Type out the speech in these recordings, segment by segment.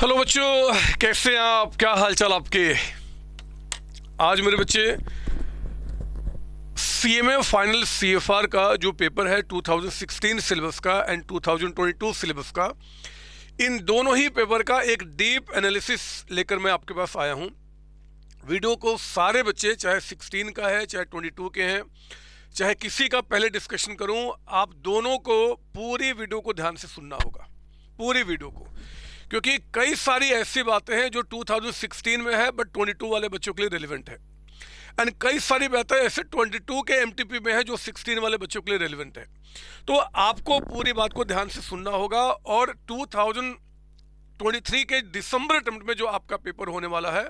Hello बच्चों, कैसे हैं आप? क्या हालचाल आपके? आज मेरे बच्चे सीएमए फाइनल सीएफआर का जो पेपर है 2016 सिलेबस का एंड 2022 सिलेबस का, इन दोनों ही पेपर का एक डीप एनालिसिस लेकर मैं आपके पास आया हूं। वीडियो को सारे बच्चे, चाहे 16 का है चाहे 22 के हैं, चाहे किसी का पहले डिस्कशन करूं, आप दोनों को पूरी वीडियो को ध्यान से सुनना होगा, पूरी वीडियो को, क्योंकि कई सारी ऐसी बातें हैं जो 2016 में है बट 22 वाले बच्चों के लिए रिलेवेंट है, एंड कई सारी बातें ऐसे 22 के एमटीपी में है जो 16 वाले बच्चों के लिए रिलेवेंट है। तो आपको पूरी बात को ध्यान से सुनना होगा। और 2023 के दिसंबर अटेम्प्ट में जो आपका पेपर होने वाला है,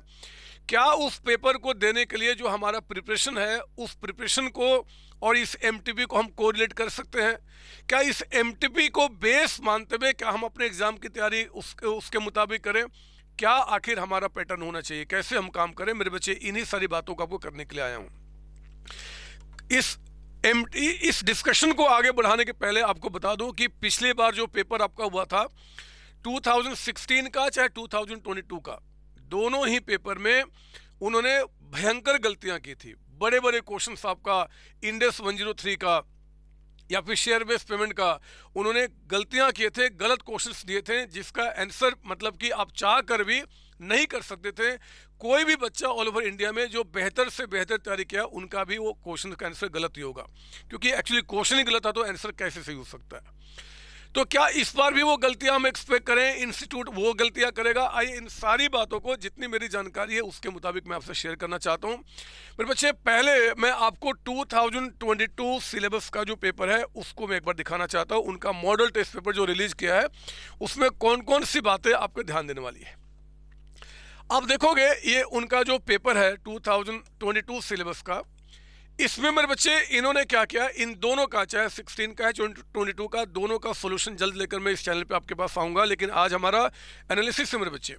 क्या उस पेपर को देने के लिए जो हमारा प्रिपरेशन है, उस प्रिपरेशन को और इस एमटीपी को हम कोरिलेट कर सकते हैं? क्या इस एमटीपी को बेस मानते हुए क्या हम अपने एग्जाम की तैयारी उसके मुताबिक करें? क्या आखिर हमारा पैटर्न होना चाहिए, कैसे हम काम करें? मेरे बच्चे, इन्हीं सारी बातों को आपको करने के लिए आया हूं। इस डिस्कशन को आगे बढ़ाने के पहले आपको बता दूं कि पिछली बार जो पेपर आपका हुआ था 2016 का चाहे 2022 का, दोनों ही पेपर में उन्होंने भयंकर गलतियां की थी। बड़े बड़े क्वेश्चंस आपका इंडेक्स 103 का या फिर शेयर बेस्ड पेमेंट का उन्होंने गलतियां किए थे, गलत क्वेश्चंस दिए थे, जिसका आंसर मतलब कि आप चाह कर भी नहीं कर सकते थे। कोई भी बच्चा ऑल ओवर इंडिया में जो बेहतर से बेहतर तैयारी किया, उनका भी वो क्वेश्चन का आंसर गलत ही होगा, क्योंकि एक्चुअली क्वेश्चन ही गलत था तो आंसर कैसे सही हो सकता है? तो क्या इस बार भी वो गलतियां हम एक्सपेक्ट करें? इंस्टीट्यूट वो गलतियां करेगा? आइए इन सारी बातों को, जितनी मेरी जानकारी है उसके मुताबिक मैं आपसे शेयर करना चाहता हूं। मेरे बच्चे, पहले मैं आपको 2022 सिलेबस का जो पेपर है उसको मैं एक बार दिखाना चाहता हूं। उनका मॉडल टेस्ट पेपर जो रिलीज किया है उसमें कौन कौन सी बातें आपको ध्यान देने वाली है। आप देखोगे ये उनका जो पेपर है 2022 सिलेबस का, इसमें मेरे बच्चे इन्होंने क्या किया, इन दोनों का, चाहे 16 का है 22 का, दोनों का सॉल्यूशन जल्द लेकर मैं इस चैनल पे आपके पास आऊंगा। लेकिन आज हमारा एनालिसिस है मेरे बच्चे।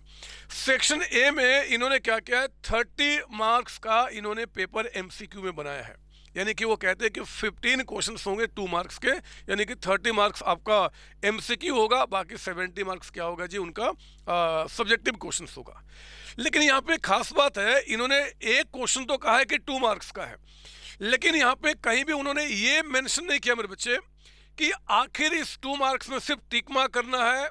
सेक्शन ए में इन्होंने क्या किया है, 30 मार्क्स का इन्होंने पेपर एमसीक्यू में बनाया है। यानी कि वो कहते हैं कि 15 क्वेश्चंस होंगे 2 मार्क्स के, यानी कि 30 मार्क्स आपका एमसीक्यू होगा, बाकी 70 मार्क्स क्या होगा जी, उनका सब्जेक्टिव क्वेश्चंस होगा। लेकिन यहाँ पे खास बात है, इन्होंने एक क्वेश्चन तो कहा है कि 2 मार्क्स का है, लेकिन यहाँ पे कहीं भी उन्होंने ये मेंशन नहीं किया मेरे बच्चे कि आखिर इस 2 मार्क्स में सिर्फ टिक मार्क करना है,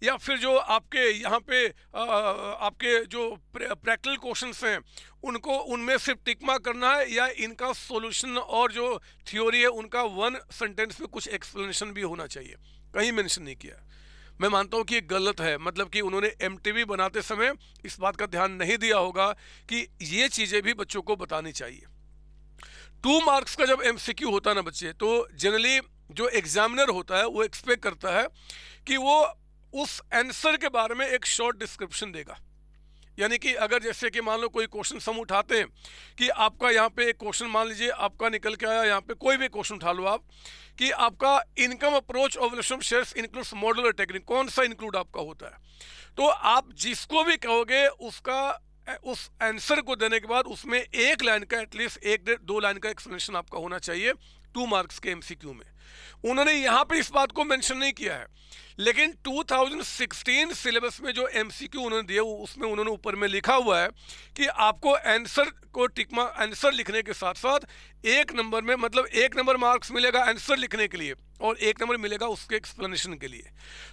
या फिर जो आपके यहाँ पे आपके जो प्रैक्टिकल क्वेश्चंस हैं उनको, उनमें सिर्फ टिक मार्क करना है, या इनका सॉल्यूशन और जो थ्योरी है उनका 1 सेंटेंस में कुछ एक्सप्लेनेशन भी होना चाहिए। कहीं मेंशन नहीं किया। मैं मानता हूँ कि ये गलत है, मतलब कि उन्होंने एमटीवी बनाते समय इस बात का ध्यान नहीं दिया होगा कि ये चीज़ें भी बच्चों को बतानी चाहिए। 2 मार्क्स का जब एमसीक्यू होता है ना बच्चे, तो जनरली जो एग्जामिनर होता है वो एक्सपेक्ट करता है कि वो उस आंसर के बारे में एक शॉर्ट डिस्क्रिप्शन देगा। यानी कि अगर जैसे कि मान लो कोई क्वेश्चन हम उठाते हैं कि आपका यहाँ पे एक क्वेश्चन, मान लीजिए आपका निकल के आया, यहाँ पे कोई भी क्वेश्चन उठा लो आप, कि आपका income approach of valuation shares includes model और टेक्निक, कौन सा इंक्लूड आपका होता है? तो आप जिसको भी कहोगे उसका उस आंसर को देने के बाद उसमें एक लाइन का, एटलीस्ट 1-2 लाइन का एक्सप्लेनेशन आपका होना चाहिए 2 मार्क्स के एमसीक्यू में। उन्होंने यहाँ पे इस बात को मेंशन नहीं किया है, लेकिन 2016 सिलेबस में जो एमसीक्यू उन्होंने दिए उसमें उन्होंने ऊपर में लिखा हुआ है कि आपको आंसर को टिकमा, आंसर लिखने के साथ साथ 1 नंबर में, मतलब 1 नंबर मार्क्स मिलेगा आंसर लिखने के लिए और 1 नंबर मिलेगा उसके एक्सप्लेनेशन के लिए।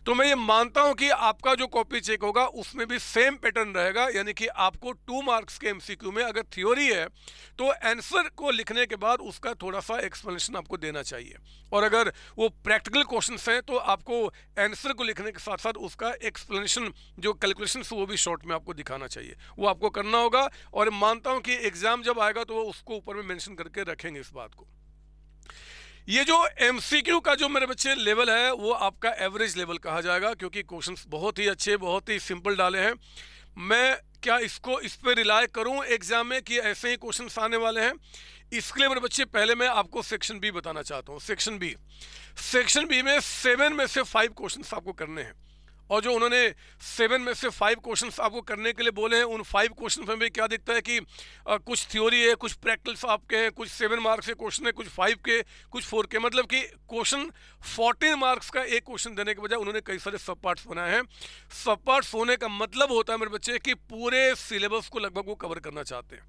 तो मैं ये मानता हूं कि आपका जो कॉपी चेक होगा उसमें भी सेम पैटर्न रहेगा, यानी कि आपको 2 मार्क्स के एमसीक्यू में अगर थ्योरी है तो आंसर को लिखने के बाद उसका थोड़ा सा एक्सप्लेनेशन आपको देना चाहिए, और अगर वो प्रैक्टिकल क्वेश्चंस हैं तो आपको आंसर को लिखने के साथ साथ उसका एक्सप्लेनेशन, जो कैलकुलेशन वो भी शॉर्ट में आपको दिखाना चाहिए, वो आपको करना होगा। और मानता हूं कि एग्जाम जब आएगा तो वो उसको ऊपर में मेंशन करके रखेंगे इस बात को। ये जो एमसीक्यू का जो मेरे बच्चे लेवल है वो आपका एवरेज लेवल कहा जाएगा, क्योंकि क्वेश्चंस बहुत ही अच्छे, बहुत ही सिंपल डाले हैं। मैं क्या इस पे रिलाय करूं एग्जाम में कि ऐसे ही क्वेश्चंस आने वाले हैं? इसके लिए मेरे बच्चे पहले मैं आपको सेक्शन बी बताना चाहता हूं। सेक्शन बी में 7 में से 5 क्वेश्चंस आपको करने हैं, और जो उन्होंने 7 में से 5 क्वेश्चंस आपको करने के लिए बोले हैं, उन 5 क्वेश्चन में भी क्या दिखता है कि कुछ थ्योरी है, कुछ प्रैक्टिस आपके हैं, कुछ 7 मार्क्स के क्वेश्चन है, कुछ 5 के, कुछ 4 के, मतलब कि क्वेश्चन 14 मार्क्स का एक क्वेश्चन देने के बजाय उन्होंने कई सारे सब पार्ट्स बनाए हैं। सब पार्ट्स होने का मतलब होता है मेरे बच्चे कि पूरे सिलेबस को लगभग वो कवर करना चाहते हैं,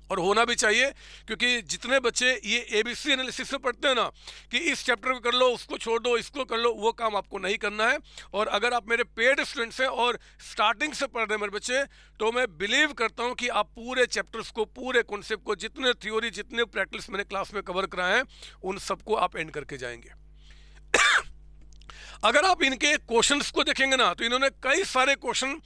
और होना भी चाहिए, क्योंकि जितने बच्चे ये एबीसी एनालिसिस में पढ़ते हैं ना कि इस चैप्टर को कर लो, उसको छोड़ दो, इसको कर लो, वो काम आपको नहीं करना है। और अगर आप मेरे पेड स्टूडेंट्स हैं और स्टार्टिंग से पढ़ रहे हैं मेरे बच्चे, तो मैं बिलीव करता हूं कि आप पूरे चैप्टर्स को, पूरे कॉन्सेप्ट को, जितने थ्योरी, जितने प्रैक्टिस मैंने क्लास में कवर कराए हैं, उन सबको आप एंड करके जाएंगे। अगर आप इनके क्वेश्चंस को देखेंगे ना, तो इन्होंने कई सारे क्वेश्चन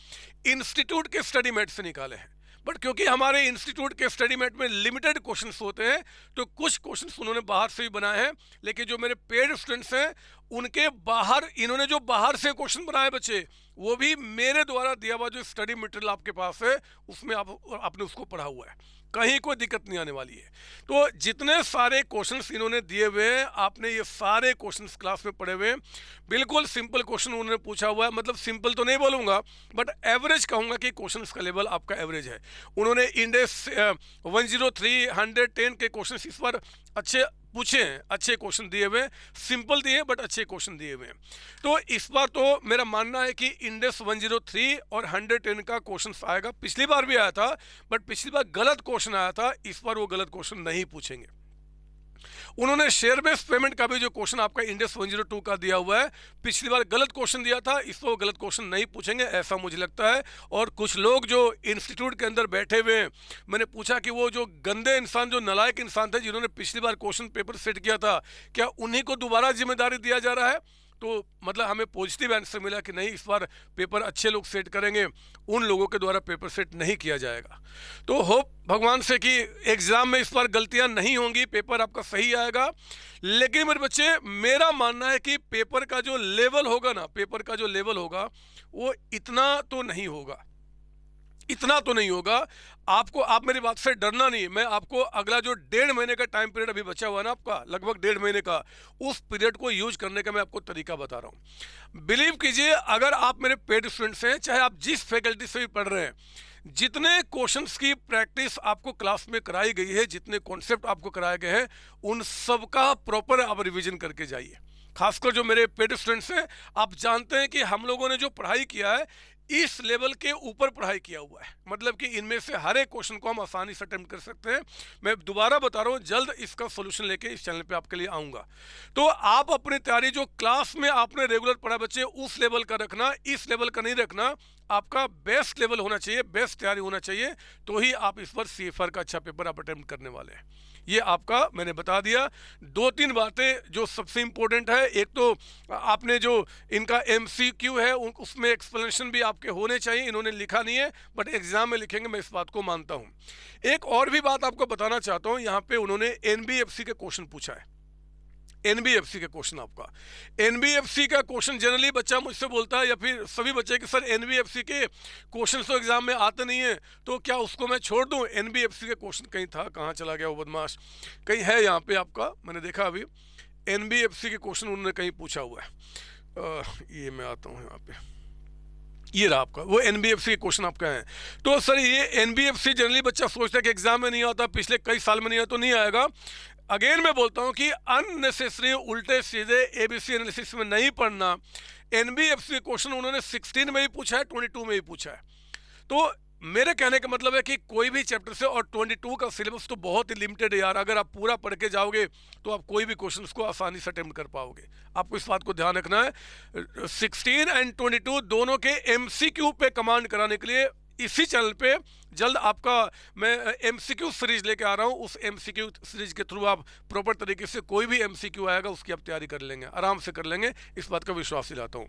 इंस्टीट्यूट के स्टडी मेट से निकाले हैं, बट क्योंकि हमारे इंस्टीट्यूट के स्टडी मेट में लिमिटेड क्वेश्चंस होते हैं, तो कुछ क्वेश्चंस उन्होंने बाहर से भी बनाए हैं। लेकिन जो मेरे पेड स्टूडेंट्स हैं, उनके बाहर इन्होंने जो बाहर से क्वेश्चन बनाए बच्चे, वो भी मेरे द्वारा दिया हुआ जो स्टडी मटेरियल आपके पास है, उसमें आपने उसको पढ़ा हुआ है, कहीं कोई दिक्कत नहीं आने वाली है। तो जितने सारे क्वेश्चंस इन्होंने दिए हुए हैं, आपने ये सारे क्वेश्चंस क्लास में पढ़े हुए हैं। बिल्कुल सिंपल क्वेश्चन उन्होंने पूछा हुआ है, मतलब सिंपल तो नहीं बोलूँगा, बट एवरेज कहूँगा कि क्वेश्चंस का लेवल आपका एवरेज है। उन्होंने इंडेक्स 103, 110 के क्वेश्चन इस बार अच्छे पूछे हैं, अच्छे क्वेश्चन दिए हुए, सिंपल दिए बट अच्छे क्वेश्चन दिए हुए हैं। तो इस बार तो मेरा मानना है कि इंडेक्स 103 और 110 का क्वेश्चन आएगा। पिछली बार भी आया था, बट पिछली बार गलत क्वेश्चन आया था, इस बार वो गलत क्वेश्चन नहीं पूछेंगे। उन्होंने शेयर बेस्ड पेमेंट का भी जो क्वेश्चन आपका इंडेक्स 102 का दिया हुआ है, पिछली बार गलत क्वेश्चन दिया था, इस पर गलत क्वेश्चन नहीं पूछेंगे, ऐसा मुझे लगता है। और कुछ लोग जो इंस्टीट्यूट के अंदर बैठे हुए हैं, मैंने पूछा कि वो जो गंदे इंसान, जो नालायक इंसान थे, जिन्होंने पिछली बार क्वेश्चन पेपर सेट किया था, क्या उन्हीं को दोबारा जिम्मेदारी दिया जा रहा है? तो मतलब हमें पॉजिटिव आंसर मिला कि नहीं, इस बार पेपर अच्छे लोग सेट करेंगे, उन लोगों के द्वारा पेपर सेट नहीं किया जाएगा। तो होप भगवान से कि एग्जाम में इस बार गलतियां नहीं होंगी, पेपर आपका सही आएगा। लेकिन मेरे बच्चे, मेरा मानना है कि पेपर का जो लेवल होगा ना, पेपर का जो लेवल होगा, वो इतना तो नहीं होगा, इतना तो नहीं होगा। आपको, आप मेरी बात से डरना नहीं। मैं आपको अगला जो 1.5 महीने का टाइम पीरियड अभी बचा हुआ है ना आपका, लगभग 1.5 महीने का, उस पीरियड को यूज करने का मैं आपको तरीका बता रहा हूँ। बिलीव कीजिए, अगर आप मेरे पेड स्टूडेंट्स हैं, चाहे आप जिस फैकल्टी से भी पढ़ रहे हैं, जितने क्वेश्चंस की प्रैक्टिस आपको क्लास में कराई गई है, जितने कॉन्सेप्ट आपको कराए गए हैं, उन सब का प्रॉपर आप रिविजन करके जाइए। खासकर जो मेरे पेड स्टूडेंट्स हैं, आप जानते हैं कि हम लोगों ने जो पढ़ाई किया है, इस लेवल के ऊपर पढ़ाई किया हुआ है, मतलब कि इनमें से हर एक क्वेश्चन को हम आसानी से अटेम्प्ट कर सकते हैं। मैं दोबारा बता रहा हूँ, जल्द इसका सोल्यूशन लेके इस चैनल पे आपके लिए आऊँगा। तो आप अपनी तैयारी जो क्लास में आपने रेगुलर पढ़ा बच्चे, उस लेवल का रखना, इस लेवल का नहीं रखना। आपका बेस्ट लेवल होना चाहिए, बेस्ट तैयारी होना चाहिए, तो ही आप इस बार CFR का अच्छा पेपर आप अटेम्प्ट करने वाले हैं। ये आपका मैंने बता दिया। 2-3 बातें जो सबसे इम्पोर्टेंट है, एक तो आपने जो इनका MCQ है, उसमें एक्सप्लेनेशन भी आपके होने चाहिए। इन्होंने लिखा नहीं है, बट एग्जाम में लिखेंगे, मैं इस बात को मानता हूँ। एक और भी बात आपको बताना चाहता हूँ, यहाँ पे उन्होंने NBFC के क्वेश्चन पूछा है। NBFC के क्वेश्चन, आपका NBFC का क्वेश्चन जनरली बच्चा मुझसे बोलता है, या फिर सभी बच्चे कि सर NBFC के क्वेश्चन तो एग्जाम में आते नहीं है, तो क्या उसको मैं छोड़ दूं? NBFC के क्वेश्चन कहीं था, कहाँ चला गया वो बदमाश? कहीं है यहाँ पे आपका, मैंने देखा अभी NBFC के क्वेश्चन उन्होंने कहीं पूछा हुआ है। ये मैं आता हूँ यहाँ पे, ये रहा आपका, वो NBFC के क्वेश्चन आपका है। तो सर ये NBFC जनरली बच्चा सोचता है कि एग्जाम में नहीं आता, पिछले कई साल में नहीं आया, तो नहीं आएगा। अगेन मैं बोलता हूं कि अननेसेसरी उल्टे सीधे ABC एनालिसिस में नहीं पढ़ना। NBFC क्वेश्चन उन्होंने 16 में भी पूछा है, 22 में भी पूछा है। तो मेरे कहने का मतलब है कि कोई भी चैप्टर से, और 22 का सिलेबस तो बहुत ही लिमिटेड है यार, अगर आप पूरा पढ़ के जाओगे तो आप कोई भी क्वेश्चन को आसानी से अटेम्प्ट कर पाओगे। आपको इस बात को ध्यान रखना है। 16 एंड 22 दोनों के MCQ पे कमांड कराने के लिए इसी चैनल पे जल्द आपका मैं MCQ सीरीज लेके आ रहा हूँ। उस MCQ सीरीज के थ्रू आप प्रॉपर तरीके से कोई भी MCQ आएगा उसकी आप तैयारी कर लेंगे, आराम से कर लेंगे, इस बात का विश्वास दिलाता हूँ।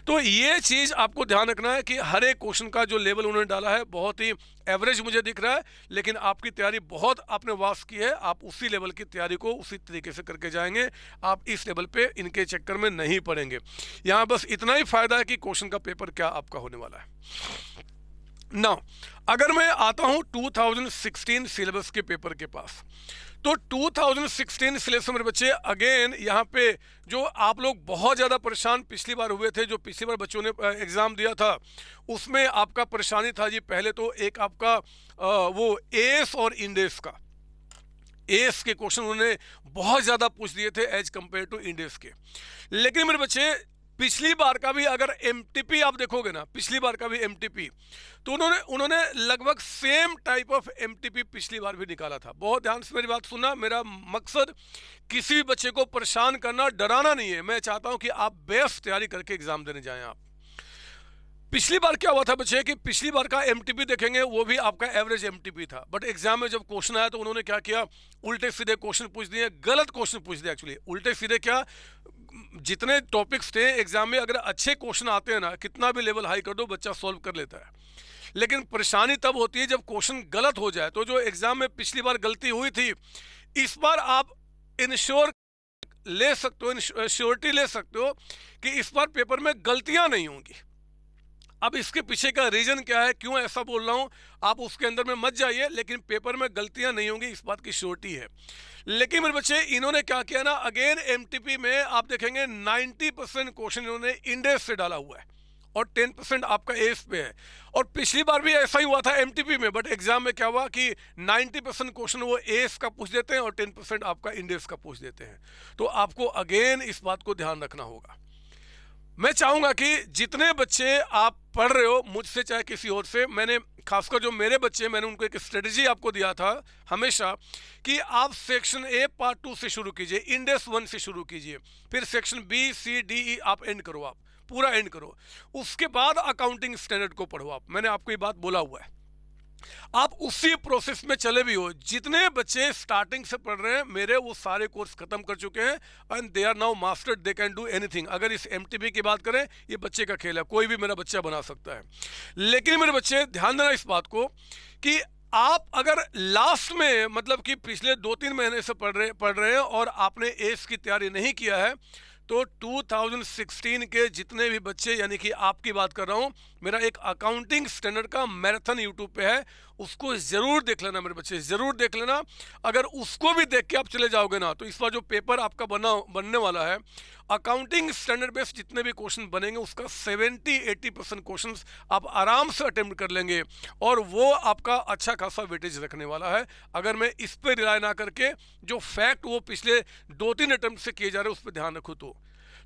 तो ये चीज़ आपको ध्यान रखना है कि हर एक क्वेश्चन का जो लेवल उन्होंने डाला है बहुत ही एवरेज मुझे दिख रहा है, लेकिन आपकी तैयारी बहुत आपने वास्ट की है। आप उसी लेवल की तैयारी को उसी तरीके से करके जाएंगे, आप इस लेवल पे इनके चक्कर में नहीं पड़ेंगे। यहाँ बस इतना ही फायदा है कि क्वेश्चन का पेपर क्या आपका होने वाला है। ना अगर मैं आता हूं 2016 सिलेबस के पेपर के पास, तो 2016 सिलेबस मेरे बच्चे अगेन यहाँ पे जो आप लोग बहुत ज़्यादा परेशान पिछली बार हुए थे, जो पिछली बार बच्चों ने एग्ज़ाम दिया था, उसमें आपका परेशानी था जी, पहले तो एक आपका वो एस और इंडेस का, एस के क्वेश्चन उन्होंने बहुत ज़्यादा पूछ दिए थे एज कंपेयर टू इंडेस के। लेकिन मेरे बच्चे पिछली बार का भी अगर एमटीपी आप देखोगे ना, पिछली बार का भी एमटीपी, तो उन्होंने लगभग सेम टाइप ऑफ एमटीपी पिछली बार भी निकाला था। बहुत ध्यान से मेरी बात सुनना, मेरा मकसद किसी भी बच्चे को परेशान करना, डराना नहीं है। मैं चाहता हूं कि आप बेस्ट तैयारी करके एग्जाम देने जाएं। आप पिछली बार क्या हुआ था बच्चे कि पिछली बार का एमटीपी देखेंगे, वो भी आपका एवरेज एमटीपी था, बट एग्जाम में जब क्वेश्चन आया तो उन्होंने क्या किया, उल्टे सीधे क्वेश्चन पूछ दिए, गलत क्वेश्चन पूछ दिए। एक्चुअली उल्टे सीधे क्या, जितने टॉपिक्स थे एग्जाम में, अगर अच्छे क्वेश्चन आते हैं ना, कितना भी लेवल हाई कर दो बच्चा सॉल्व कर लेता है। लेकिन परेशानी तब होती है जब क्वेश्चन गलत हो जाए। तो जो एग्जाम में पिछली बार गलती हुई थी, इस बार आप इंश्योर ले सकते हो, श्योरिटी ले सकते हो कि इस बार पेपर में गलतियां नहीं होंगी। अब इसके पीछे का रीजन क्या है, क्यों ऐसा बोल रहा हूं, आप उसके अंदर में मत जाइए, लेकिन पेपर में गलतियां नहीं होंगी, इस बात की श्योरिटी है। लेकिन मेरे बच्चे इन्होंने क्या किया ना, अगेन एमटीपी में आप देखेंगे 90% क्वेश्चन इन्होंने इंडेक्स से डाला हुआ है और 10% आपका एस पे है। और पिछली बार भी ऐसा ही हुआ था एमटीपी में, बट एग्जाम में क्या हुआ कि 90% क्वेश्चन वो एस का पूछ देते हैं और 10% आपका इंडेक्स का पूछ देते हैं। तो आपको अगेन इस बात को ध्यान रखना होगा। मैं चाहूंगा कि जितने बच्चे आप पढ़ रहे हो मुझसे चाहे किसी और से, मैंने खासकर जो मेरे बच्चे, मैंने उनको एक स्ट्रेटजी आपको दिया था हमेशा कि आप सेक्शन ए पार्ट 2 से शुरू कीजिए, इंडेक्स 1 से शुरू कीजिए, फिर section B C D E आप एंड करो, आप पूरा एंड करो, उसके बाद अकाउंटिंग स्टैंडर्ड को पढ़ो। आप, मैंने आपको ये बात बोला हुआ है, आप उसी प्रोसेस में चले भी हो। जितने बच्चे स्टार्टिंग से पढ़ रहे हैं मेरे, वो सारे कोर्स खत्म कर चुके हैं and they are now mastered, they can do anything. अगर इस एमटीपी की बात करें, ये बच्चे का खेल है, कोई भी मेरा बच्चा बना सकता है। लेकिन मेरे बच्चे ध्यान देना इस बात को कि आप अगर लास्ट में, मतलब कि पिछले 2-3 महीने से पढ़ रहे हैं और आपने एस की तैयारी नहीं किया है, तो 2016 के जितने भी बच्चे, यानी कि आपकी बात कर रहा हूं, मेरा एक अकाउंटिंग स्टैंडर्ड का मैराथन यूट्यूब पे है, उसको जरूर देख लेना मेरे बच्चे, जरूर देख लेना। अगर उसको भी देख के आप चले जाओगे ना, तो इस बार जो पेपर आपका बनने वाला है, अकाउंटिंग स्टैंडर्ड बेस्ड जितने भी क्वेश्चन बनेंगे, उसका 70-80% क्वेश्चन आप आराम से अटेम्प्ट कर लेंगे और वो आपका अच्छा खासा वेटेज रखने वाला है। अगर मैं इस पर रिलाय ना करके जो फैक्ट वो पिछले 2-3 अटेम्प्ट से किए जा रहे हैं उस पर ध्यान रखूँ,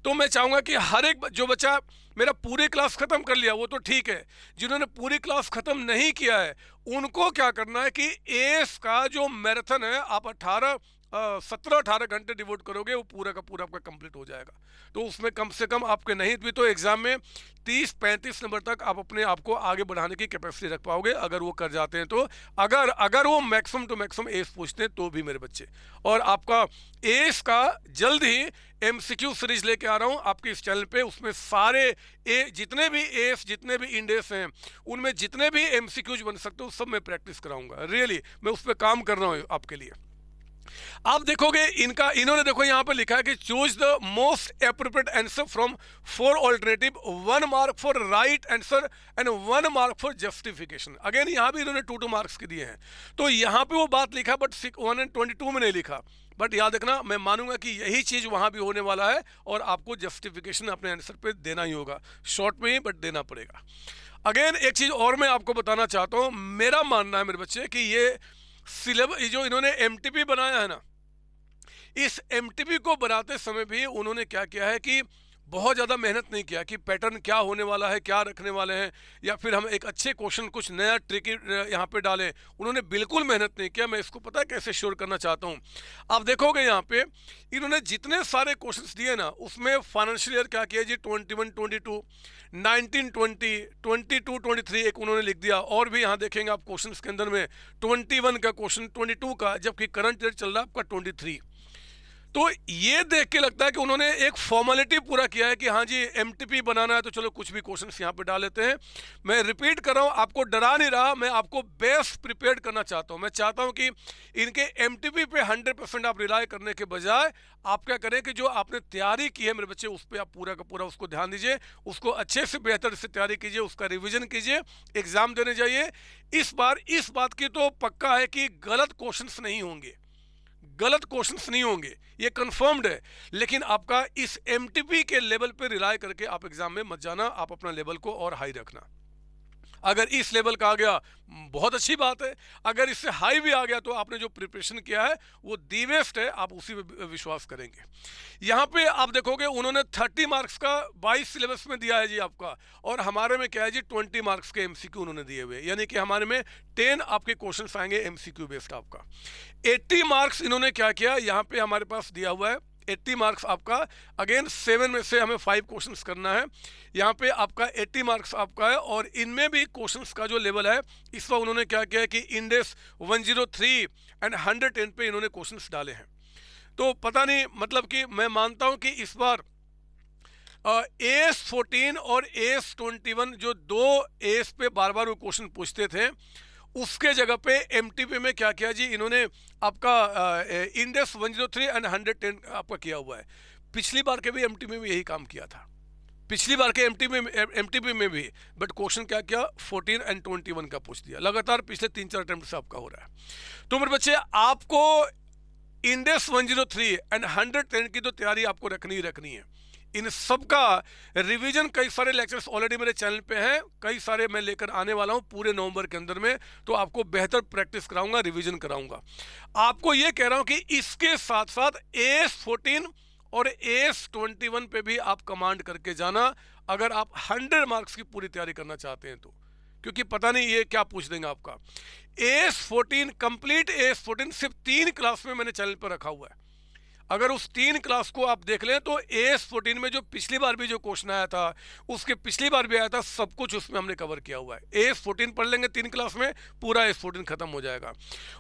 तो मैं चाहूंगा कि हर एक जो बच्चा मेरा पूरी क्लास खत्म कर लिया वो तो ठीक है, जिन्होंने पूरी क्लास खत्म नहीं किया है उनको क्या करना है कि एस का जो मैराथन है, आप 17-18 घंटे डिवोट करोगे, वो पूरा का पूरा आपका कंप्लीट हो जाएगा। तो उसमें कम से कम आपके नहीं भी तो एग्जाम में 30-35 नंबर तक आप अपने आप को आगे बढ़ाने की कैपेसिटी रख पाओगे, अगर वो कर जाते हैं तो। अगर वो मैक्सिमम टू मैक्सिमम एस पूछते हैं तो भी मेरे बच्चे। और आपका एस का जल्द ही एमसीक्यू सीरीज लेके आ रहा हूँ आपके इस चैनल पे, उसमें सारे जितने भी एस, जितने भी इंडेस हैं, उनमें जितने भी एमसीक्यूज बन सकते हो सब मैं प्रैक्टिस कराऊंगा। रियली मैं उस पर काम कर रहा हूँ आपके लिए। आप देखोगे इन्होंने देखो यहाँ पे लिखा है कि choose the most appropriate answer from 4 alternative, 1 mark for right answer and 1 mark for justification. Again यहाँ भी इन्होंने 2-2 मार्क्स के दिए हैं। तो यहाँ पे वो बात लिखा, बट 122 में नहीं लिखा। बट याद रखना, मैं मानूंगा कि यही चीज वहां भी होने वाला है और आपको जस्टिफिकेशन अपने आंसर पे देना ही होगा, शॉर्ट में ही, बट देना पड़ेगा। अगेन एक चीज और मैं आपको बताना चाहता हूं, मेरा मानना है मेरे बच्चे कि ये सिलेबस जो इन्होंने एमटीपी बनाया है ना, इस एमटीपी को बनाते समय भी उन्होंने क्या किया है कि बहुत ज़्यादा मेहनत नहीं किया कि पैटर्न क्या होने वाला है, क्या रखने वाले हैं, या फिर हम एक अच्छे क्वेश्चन कुछ नया ट्रिकी यहाँ पे डालें। उन्होंने बिल्कुल मेहनत नहीं किया। मैं इसको पता है कैसे श्योर करना चाहता हूँ। आप देखोगे यहाँ पे इन्होंने जितने सारे क्वेश्चंस दिए ना, उसमें फाइनेंशियल ईयर क्या किया जी, 21-22, 19-20, 22-23 एक उन्होंने लिख दिया। और भी यहाँ देखेंगे आप क्वेश्चन के अंदर में 21 का क्वेश्चन, 22 का, जबकि करंट ईयर चल रहा है आपका 23। तो ये देख के लगता है कि उन्होंने एक फॉर्मेलिटी पूरा किया है कि हाँ जी एमटीपी बनाना है तो चलो कुछ भी क्वेश्चंस यहाँ पे डाल लेते हैं। मैं रिपीट कर रहा हूँ, आपको डरा नहीं रहा, मैं आपको बेस्ट प्रिपेयर्ड करना चाहता हूँ। मैं चाहता हूँ कि इनके एमटीपी पे 100% आप रिलाय करने के बजाय आप क्या करें कि जो आपने तैयारी की है मेरे बच्चे, उस पर आप पूरा का पूरा उसको ध्यान दीजिए, उसको अच्छे से बेहतर से तैयारी कीजिए, उसका रिविजन कीजिए, एग्जाम देने जाइए। इस बार इस बात की तो पक्का है कि गलत क्वेश्चंस नहीं होंगे, गलत क्वेश्चंस नहीं होंगे, ये कंफर्म्ड है। लेकिन आपका इस एमटीपी के लेवल पे रिलाय करके आप एग्जाम में मत जाना, आप अपना लेवल को और हाई रखना। अगर इस लेवल का आ गया बहुत अच्छी बात है, अगर इससे हाई भी आ गया तो आपने जो प्रिपरेशन किया है वो दी बेस्ट है, आप उसी पे विश्वास करेंगे। यहाँ पे आप देखोगे उन्होंने 30 मार्क्स का 22 सिलेबस में दिया है जी आपका, और हमारे में क्या है जी 20 मार्क्स के एमसीक्यू उन्होंने दिए हुए, यानी कि हमारे में 10 आपके क्वेश्चंस आएंगे एमसीक्यू बेस्ड आपका। 80 मार्क्स इन्होंने क्या किया, यहाँ पे हमारे पास दिया हुआ है 80 मार्क्स आपका, अगेन 7 में से हमें 5 क्वेश्चंस करना है। यहाँ पे आपका 80 मार्क्स आपका है, और इनमें भी क्वेश्चंस का जो लेवल है इस बार उन्होंने क्या किया है कि इंडेक्स 103 एंड 110 पे इन्होंने क्वेश्चंस डाले हैं। तो पता नहीं, मतलब कि मैं मानता हूँ कि इस बार AS14 और AS21 जो दो AS पे बार बार वो क्वेश्चन पूछते थे, उसके जगह पे एमटीपी में क्या किया जी इन्होंने आपका इंडेक्स 103 एंड 110 आपका किया हुआ है। पिछली बार के भी एमटीपी में यही काम किया था, पिछली बार के एमटीपी में भी, बट क्वेश्चन क्या किया 14 एंड 21 का पूछ दिया लगातार, पिछले 3-4 अटेम्प्ट से आपका हो रहा है। तो मेरे बच्चे आपको इंडेक्स 103 एंड 110 की तो तैयारी आपको रखनी ही रखनी है। इन सब का रिवीजन कई सारे लेक्चर्स ऑलरेडी मेरे चैनल पे हैं, कई सारे मैं लेकर आने वाला हूं पूरे नवंबर के अंदर में, तो आपको बेहतर प्रैक्टिस कराऊंगा, रिवीजन कराऊंगा। आपको ये कह रहा हूं कि इसके साथ साथ AS14 और AS21 पे भी आप कमांड करके जाना, अगर आप 100 मार्क्स की पूरी तैयारी करना चाहते हैं तो, क्योंकि पता नहीं ये क्या पूछ देंगे आपका। AS14 कंप्लीट AS14 सिर्फ 3 क्लास में मैंने चैनल पर रखा हुआ है, अगर उस 3 क्लास को आप देख लें तो AS14 में जो पिछली बार भी जो क्वेश्चन आया था, उसके पिछली बार भी आया था, सब कुछ उसमें हमने कवर किया हुआ है। AS14 पढ़ लेंगे 3 क्लास में, पूरा AS14 खत्म हो जाएगा।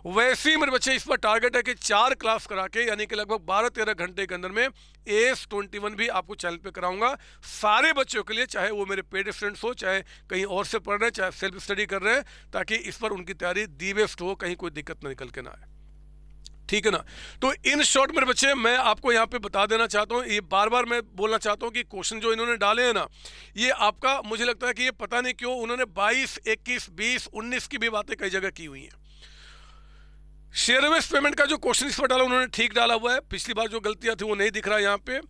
वैसे ही मेरे बच्चे इस पर टारगेट है कि 4 क्लास करा के, यानी कि लगभग 12-13 घंटे के अंदर में AS21 भी आपको चैनल पे कराऊंगा सारे बच्चों के लिए, चाहे वो मेरे पेड स्टूडेंट्स हो, चाहे कहीं और से पढ़ रहे हैं, चाहे सेल्फ स्टडी कर रहे हैं, ताकि इस पर उनकी तैयारी दी बेस्ट हो, कहीं कोई दिक्कत न निकल के ना आए। ठीक है ना। तो इन शॉर्ट मेरे बच्चे मैं आपको यहाँ पे बता देना चाहता हूँ, ये बार बार मैं बोलना चाहता हूँ कि क्वेश्चन जो इन्होंने डाले हैं ना, ये आपका मुझे लगता है कि ये पता नहीं क्यों उन्होंने 22, 21, 20, 19 की भी बातें कई जगह की हुई हैं। शेयर बेस्ड पेमेंट का जो क्वेश्चन इस पर डाला उन्होंने ठीक डाला हुआ है, पिछली बार जो गलतियाँ थी वो नहीं दिख रहा है यहाँ पे।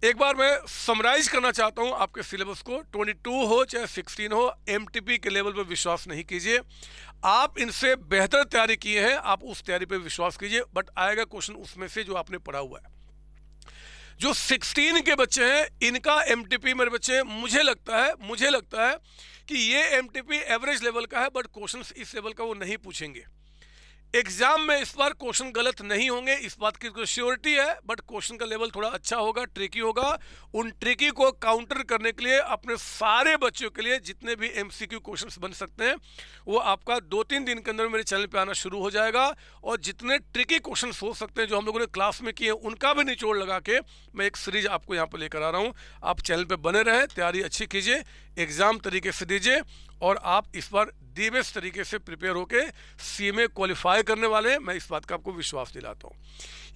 एक बार मैं समराइज करना चाहता हूं आपके सिलेबस को, 22 हो चाहे 16 हो, एमटीपी के लेवल पर विश्वास नहीं कीजिए, आप इनसे बेहतर तैयारी किए हैं, आप उस तैयारी पर विश्वास कीजिए, बट आएगा क्वेश्चन उसमें से जो आपने पढ़ा हुआ है। जो 16 के बच्चे हैं इनका एमटीपी मेरे बच्चे मुझे लगता है कि ये एमटीपी एवरेज लेवल का है, बट क्वेश्चन इस लेवल का वो नहीं पूछेंगे। एग्जाम में इस बार क्वेश्चन गलत नहीं होंगे, इस बात की तो श्योरिटी है, बट क्वेश्चन का लेवल थोड़ा अच्छा होगा, ट्रिकी होगा। उन ट्रिकी को काउंटर करने के लिए अपने सारे बच्चों के लिए जितने भी एमसीक्यू क्वेश्चंस बन सकते हैं वो आपका 2-3 दिन के अंदर मेरे चैनल पे आना शुरू हो जाएगा, और जितने ट्रिकी क्वेश्चंस हो सकते हैं जो हम लोगों ने क्लास में किए उनका भी निचोड़ लगा के मैं एक सीरीज आपको यहाँ पर लेकर आ रहा हूँ। आप चैनल पर बने रहें, तैयारी अच्छी कीजिए, एग्जाम तरीके से दीजिए, और आप इस बार दी बेस्ट तरीके से प्रिपेयर होके सीएमए क्वालिफाई करने वाले हैं, मैं इस बात का आपको विश्वास दिलाता हूँ।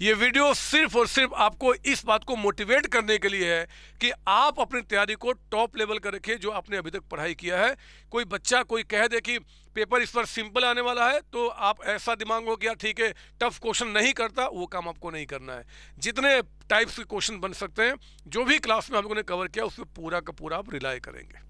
ये वीडियो सिर्फ और सिर्फ आपको इस बात को मोटिवेट करने के लिए है कि आप अपनी तैयारी को टॉप लेवल का रखें जो आपने अभी तक पढ़ाई किया है। कोई बच्चा कोई कह दे कि पेपर इस पर सिंपल आने वाला है तो आप ऐसा दिमाग हो कि यार ठीक है टफ क्वेश्चन नहीं करता, वो काम आपको नहीं करना है। जितने टाइप्स के क्वेश्चन बन सकते हैं जो भी क्लास में हम लोगों ने कवर किया उस पर पूरा का पूरा आप रिलाई करेंगे।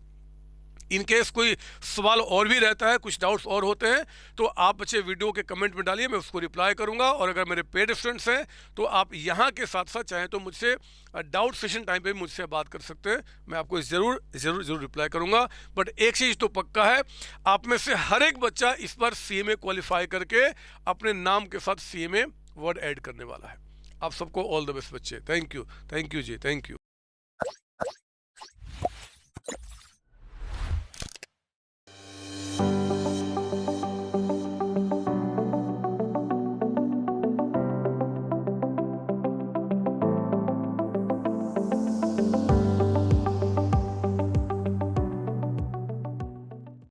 इन केस कोई सवाल और भी रहता है, कुछ डाउट्स और होते हैं, तो आप बच्चे वीडियो के कमेंट में डालिए, मैं उसको रिप्लाई करूंगा। और अगर मेरे पेड स्टूडेंट्स हैं तो आप यहाँ के साथ साथ चाहें तो मुझसे डाउट सेशन टाइम पे मुझसे बात कर सकते हैं, मैं आपको ज़रूर रिप्लाई करूंगा। बट एक चीज़ तो पक्का है, आप में से हर एक बच्चा इस बार सीएमए क्वालिफाई करके अपने नाम के साथ सीएमए वर्ड ऐड करने वाला है। आप सबको ऑल द बेस्ट बच्चे। थैंक यू जी, थैंक यू।